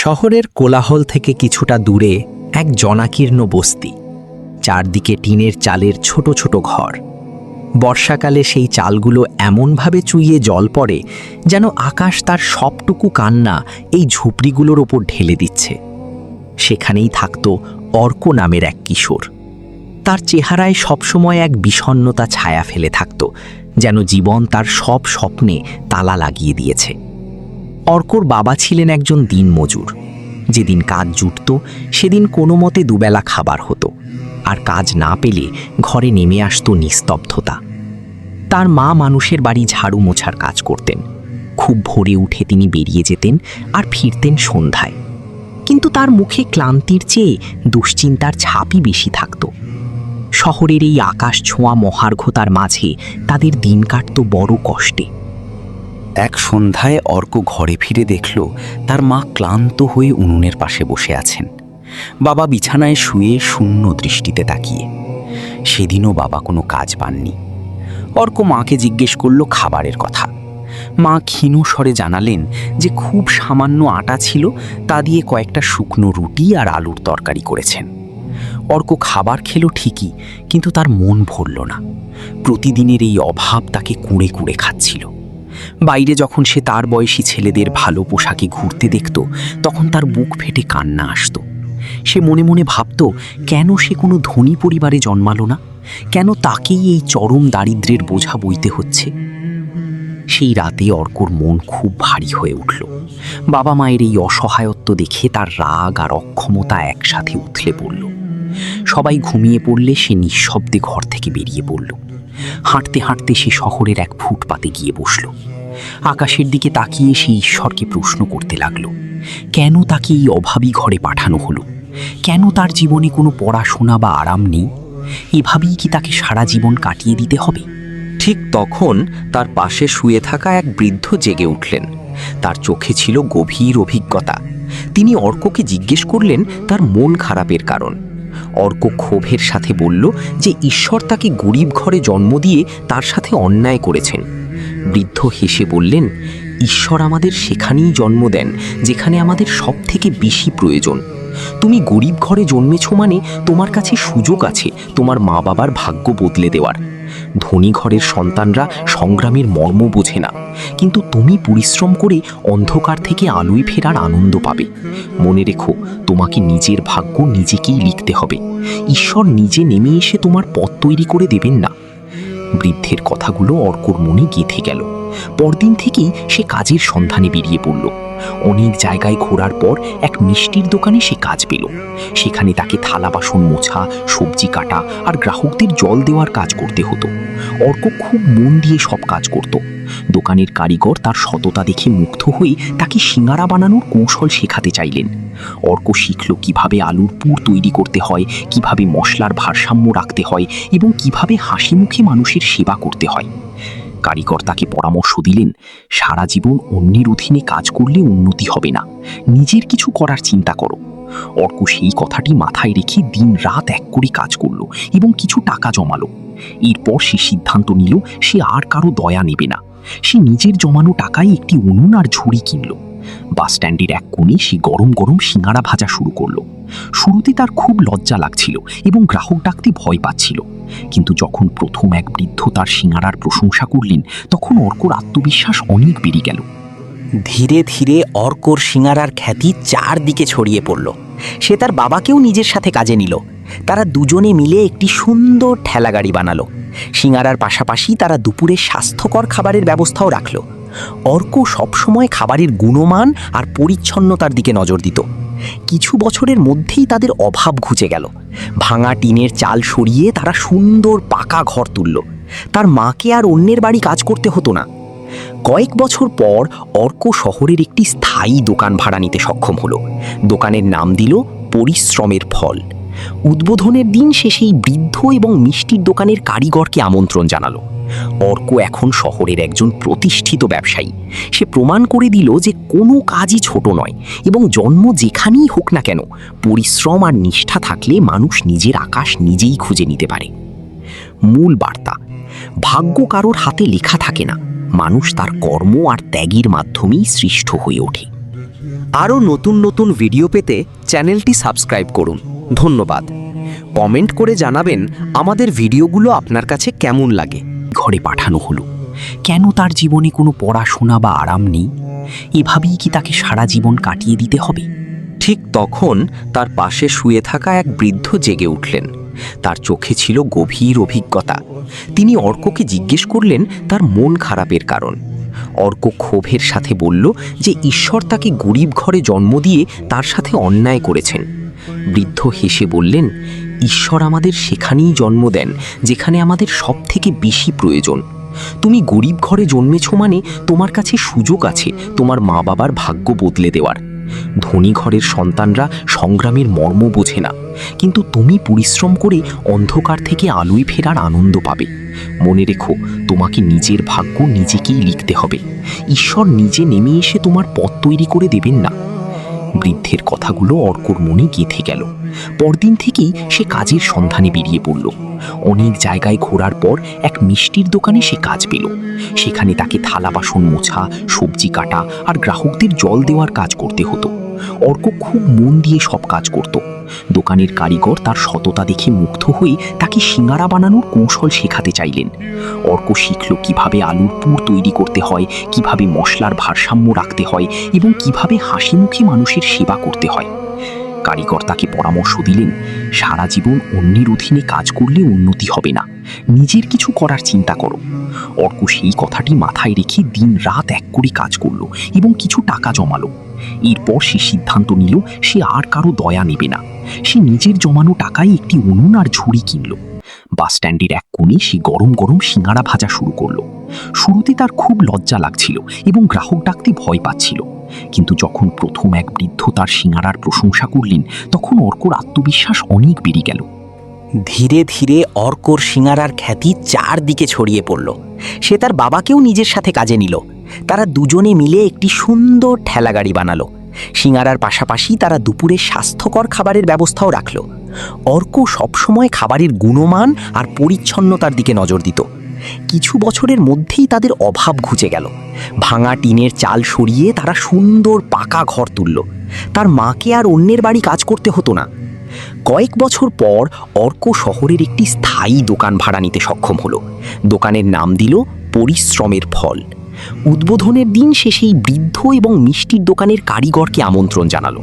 শহরের কোলাহল থেকে কিছুটা দূরে এক জনাকীর্ণ বস্তি। চারদিকে টিনের চালের ছোট ছোট ঘর। বর্ষাকালে সেই চালগুলো এমনভাবে চুইয়ে জল পড়ে যেন আকাশ তার সবটুকু কান্না এই ঝুপড়িগুলোর ওপর ঢেলে দিচ্ছে। সেখানেই থাকত অর্ক নামের এক কিশোর। তার চেহারায় সবসময় এক বিষণ্ণতা ছায়া ফেলে থাকত, যেন জীবন তার সব স্বপ্নে তালা লাগিয়ে দিয়েছে। অর্কর বাবা ছিলেন একজন দিনমজুর। যেদিন কাজ জুটত সেদিন কোনো মতে দুবেলা খাবার হতো, আর কাজ না পেলে ঘরে নেমে আসত নিস্তব্ধতা। তার মা মানুষের বাড়ি ঝাড়ু মোছার কাজ করতেন। খুব ভোরে উঠে তিনি বেরিয়ে যেতেন আর ফিরতেন সন্ধ্যায়। কিন্তু তার মুখে ক্লান্তির চেয়ে দুশ্চিন্তার ছাপই বেশি থাকত। শহরের এই আকাশ ছোঁয়া মহার্ঘতার মাঝে তাদের দিন কাটত বড় কষ্টে। এক সন্ধ্যায় অর্ক ঘরে ফিরে দেখল তার মা ক্লান্ত হয়ে উনুনের পাশে বসে আছেন, বাবা বিছানায় শুয়ে শূন্য দৃষ্টিতে তাকিয়ে। সেদিনও বাবা কোনো কাজ পাননি। অর্ক মাকে জিজ্ঞেস করল খাবারের কথা। মা ক্ষীণ স্বরে জানালেন যে খুব সামান্য আটা ছিল, তা দিয়ে কয়েকটা শুকনো রুটি আর আলুর তরকারি করেছেন। অর্ক খাবার খেলো ঠিকই, কিন্তু তার মন ভরল না। প্রতিদিনের এই অভাব তাকে কুঁড়ে কুঁড়ে খাচ্ছিল। বাইরে যখন সে তার বয়সী ছেলেদের ভালো পোশাকে ঘুরতে দেখত, তখন তার বুক ফেটে কান্না আসত। সে মনে মনে ভাবত, কেন সে কোনো ধনী পরিবারে জন্মালো না? কেন তাকেই এই চরম দারিদ্র্যের বোঝা বইতে হচ্ছে? সেই রাতে অর্কর মন খুব ভারী হয়ে উঠল। বাবা মায়ের এই অসহায়ত্ব দেখে তার রাগ আর অক্ষমতা একসাথে উথলে পড়ল। সবাই ঘুমিয়ে পড়লে সে নিঃশব্দে ঘর থেকে বেরিয়ে পড়ল। হাঁটতে হাঁটতে সে শহরের এক ফুটপাতে গিয়ে বসল। আকাশের দিকে তাকিয়ে সে ঈশ্বরকে প্রশ্ন করতে লাগল, কেন তাকে এই অভাবী ঘরে পাঠানো হলো? কেন তার জীবনে কোনো পড়াশোনা বা আরাম নেই? এভাবেই কি তাকে সারা জীবন কাটিয়ে দিতে হবে? ঠিক তখন তার পাশে শুয়ে থাকা এক বৃদ্ধ জেগে উঠলেন। তার চোখে ছিল গভীর অভিজ্ঞতা। তিনি অর্ককে জিজ্ঞেস করলেন তার মন খারাপের কারণ। অর্ক ক্ষোভের সাথে বলল যে ঈশ্বর তাকে গরিব ঘরে জন্ম দিয়ে তার সাথে অন্যায় করেছেন। বৃদ্ধ হেসে বললেন, ঈশ্বর আমাদের সেখানেই জন্ম দেন যেখানে আমাদের সব থেকে বেশি প্রয়োজন। তুমি গরিব ঘরে জন্মেছ মানে তোমার কাছে সুযোগ আছে তোমার মা বাবার ভাগ্য বদলে দেওয়ার। ধনী ঘরের সন্তানরা সংগ্রামের মর্ম বোঝে না, কিন্তু তুমি পরিশ্রম করে অন্ধকার থেকে আলোয় ফেরার আনন্দ পাবে। মনে রেখো, তোমাকে নিজের ভাগ্য নিজেকেই লিখতে হবে। ঈশ্বর নিজে নেমে এসে তোমার পথ তৈরি করে দেবেন না। বৃদ্ধের কথাগুলো অর্কর মনে গেঁথে গেল। পরদিন থেকেই সে কাজের সন্ধানে বেরিয়ে পড়ল। অনেক জায়গায় ঘোরার পর এক মিষ্টির দোকানে সে কাজ পেল। সেখানে তাকে থালা বাসন মোছা, সবজি কাটা আর গ্রাহকদের জল দেওয়ার কাজ করতে হতো। অর্ক খুব মন দিয়ে সব কাজ করত। দোকানের কারিগর তার সততা দেখে মুগ্ধ হয়ে তাকে সিঙ্গারা বানানোর কৌশল শেখাতে চাইলেন। অর্ক শিখল কিভাবে আলুর পুর তৈরি করতে হয়, কিভাবে মশলার ভারসাম্য রাখতে হয় এবং কিভাবে হাসি মুখে মানুষের সেবা করতে হয়। কারিগর তাকে পরামর্শ দিলেন, সারা জীবন অন্যের অধীনে কাজ করলে উন্নতি হবে না, নিজের কিছু করার চিন্তা করো। অর্ক সেই কথাটি মাথায় রেখে দিন রাত এক করে কাজ করলো এবং কিছু টাকা জমালো। এরপর সে সিদ্ধান্ত নিল সে আর কারো দয়া নেবে না। সে নিজের জমানো টাকায় একটি উনুন আর ঝুড়ি কিনল। বাস স্ট্যান্ডের এক কোণে সে গরম গরম সিঙ্গারা ভাজা শুরু করলো। শুরুতে তার খুব লজ্জা লাগছিল এবং গ্রাহক ডাকতে ভয় পাচ্ছিল, কিন্তু যখন প্রথম এক বৃদ্ধ তার সিঙ্গারার প্রশংসা করলেন, তখন অর্কর আত্মবিশ্বাস অনেক বেড়ে গেল। ধীরে ধীরে অর্কর সিঙ্গারার খ্যাতি চারদিকে ছড়িয়ে পড়ল। সে তার বাবাকেও নিজের সাথে কাজে নিল। তারা দুজনে মিলে একটি সুন্দর ঠেলাগাড়ি বানালো। সিঙ্গারার পাশাপাশি তারা দুপুরে স্বাস্থ্যকর খাবারের ব্যবস্থাও রাখল। অর্ক সবসময় খাবারের গুণমান আর পরিচ্ছন্নতার দিকে নজর দিত। কিছু বছরের মধ্যেই তাদের অভাব ঘুচে গেল। ভাঙা টিনের চাল সরিয়ে তারা সুন্দর পাকা ঘর তুলল। তার মাকে আর অন্যের বাড়ি কাজ করতে হতো না। কয়েক বছর পর অর্ক শহরের একটি স্থায়ী দোকান ভাড়া নিতে সক্ষম হলো। দোকানের নাম দিল পরিশ্রমের ফল। উদ্বোধনের দিন সে সেই বৃদ্ধ এবং মিষ্টির দোকানের কারিগরকে আমন্ত্রণ জানালো। অর্ক এখন শহরের একজন প্রতিষ্ঠিত ব্যবসায়ী। সে প্রমাণ করে দিল যে কোনো কাজই ছোট নয় এবং জন্ম যেখানেই হোক না কেন, পরিশ্রম আর নিষ্ঠা থাকলে মানুষ নিজের আকাশ নিজেই খুঁজে নিতে পারে। মূল বার্তা, ভাগ্য কারোর হাতে লেখা থাকে না, মানুষ তার কর্ম আর ত্যাগের মাধ্যমেই সৃষ্ট হয়ে ওঠে। আরও নতুন নতুন ভিডিও পেতে চ্যানেলটি সাবস্ক্রাইব করুন। ধন্যবাদ। কমেন্ট করে জানাবেন আমাদের ভিডিওগুলো আপনার কাছে কেমন লাগে। ঘরে পাঠানো হলো। কেন তার জীবনে কোনো পড়াশোনা বা আরাম নেই? এভাবেই কি তাকে সারা জীবন কাটিয়ে দিতে হবে? ঠিক তখন তার পাশে শুয়ে থাকা এক বৃদ্ধ জেগে উঠলেন। তার চোখে ছিল গভীর অভিজ্ঞতা। তিনি অর্ককে জিজ্ঞেস করলেন তার মন খারাপের কারণ। অর্ক ক্ষোভের সাথে বলল যে ঈশ্বর তাকে গরিব ঘরে জন্ম দিয়ে তার সাথে অন্যায় করেছেন। বৃদ্ধ হেসে বললেন, ঈশ্বর আমাদের সেখানেই জন্ম দেন যেখানে আমাদের সব থেকে বেশি প্রয়োজন। তুমি গরিব ঘরে জন্মেছ মানে তোমার কাছে সুযোগ আছে তোমার মা বাবার ভাগ্য বদলে দেওয়ার। ধনী ঘরের সন্তানরা সংগ্রামের মর্ম বোঝে না, কিন্তু তুমি পরিশ্রম করে অন্ধকার থেকে আলোয় ফেরার আনন্দ পাবে। মনে রেখো, তোমাকে নিজের ভাগ্য নিজেকেই লিখতে হবে। ঈশ্বর নিজে নেমে এসে তোমার পথ তৈরি করে দেবেন না। বৃদ্ধের কথাগুলো অর্কর মনে গেঁথে গেল। পরদিন থেকেই সে কাজের সন্ধানে বেরিয়ে পড়ল। অনেক জায়গায় ঘোরার পর এক মিষ্টির দোকানে সে কাজ পেল। সেখানে তাকে থালা বাসন মোছা, সবজি কাটা আর গ্রাহকদের জল দেওয়ার কাজ করতে হতো। অর্ক খুব মন দিয়ে সব কাজ করত। দোকানের কারিগর তার সততা দেখে মুগ্ধ হয়ে তাকে সিঙ্গারা বানানোর কৌশল শেখাতে চাইলেন। অর্ক শিখল কিভাবে আলুর পুর তৈরি করতে হয়, কিভাবে মশলার ভারসাম্য রাখতে হয় এবং কিভাবে হাসি মুখে মানুষের সেবা করতে হয়। কারিগর তাকে পরামর্শ দিলেন, সারা জীবন অন্যের অধীনে কাজ করলে উন্নতি হবে না, নিজের কিছু করার চিন্তা করো। অর্ক সেই কথাটি মাথায় রেখে দিন রাত এক করে কাজ করলো এবং কিছু টাকা জমালো। এরপর সে সিদ্ধান্ত নিল সে আর কারো দয়া নেবে না। সে নিজের জমানো টাকায় একটি উনুন আর ঝুড়ি কিনল। বাস স্ট্যান্ডের এক কোণে সে গরম গরম সিঙ্গারা ভাজা শুরু করলো। শুরুতে তার খুব লজ্জা লাগছিল এবং গ্রাহক ডাকতে ভয় পাচ্ছিল, কিন্তু যখন প্রথম এক বৃদ্ধ তার সিঙ্গারার প্রশংসা করলেন তখন অর্কর আত্মবিশ্বাস অনেক বেড়ে গেল। ধীরে ধীরে অর্কর সিঙ্গারার খ্যাতি চারদিকে ছড়িয়ে পড়ল। সে তার বাবাকেও নিজের সাথে কাজে নিল। তারা দুজনে মিলে একটি সুন্দর ঠেলাগাড়ি বানালো। সিঙ্গারার পাশাপাশি তারা দুপুরে স্বাস্থ্যকর খাবারের ব্যবস্থাও রাখল। অর্ক সবসময় খাবারের গুণমান আর পরিচ্ছন্নতার দিকে নজর দিত। কিছু বছরের মধ্যেই তাদের অভাব ঘুচে গেল। ভাঙা টিনের চাল সরিয়ে তারা সুন্দর পাকা ঘর তুলল। তার মাকে আর অন্যের বাড়ি কাজ করতে হতো না। কয়েক বছর পর অর্ক শহরের একটি স্থায়ী দোকান ভাড়া নিতে সক্ষম হলো। দোকানের নাম দিল পরিশ্রমের ফল। উদ্বোধনের দিন সে সেই বৃদ্ধ এবং মিষ্টির দোকানের কারিগরকে আমন্ত্রণ জানালো।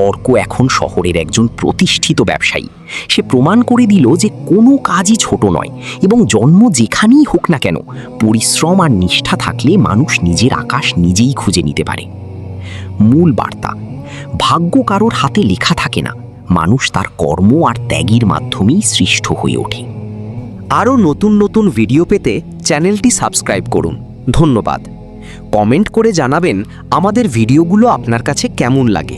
অর্ক এখন শহরের একজন প্রতিষ্ঠিত ব্যবসায়ী। সে প্রমাণ করে দিল যে কোনো কাজই ছোট নয় এবং জন্ম যেখানেই হোক না কেন, পরিশ্রম আর নিষ্ঠা থাকলে মানুষ নিজের আকাশ নিজেই খুঁজে নিতে পারে। মূল বার্তা: ভাগ্য কারোর হাতে লেখা থাকে না, মানুষ তার কর্ম আর ত্যাগের মাধ্যমেই সৃষ্ট হয়ে ওঠে। আরও নতুন নতুন ভিডিও পেতে চ্যানেলটি সাবস্ক্রাইব করুন। ধন্যবাদ। কমেন্ট করে জানাবেন আমাদের ভিডিওগুলো আপনার কাছে কেমন লাগে।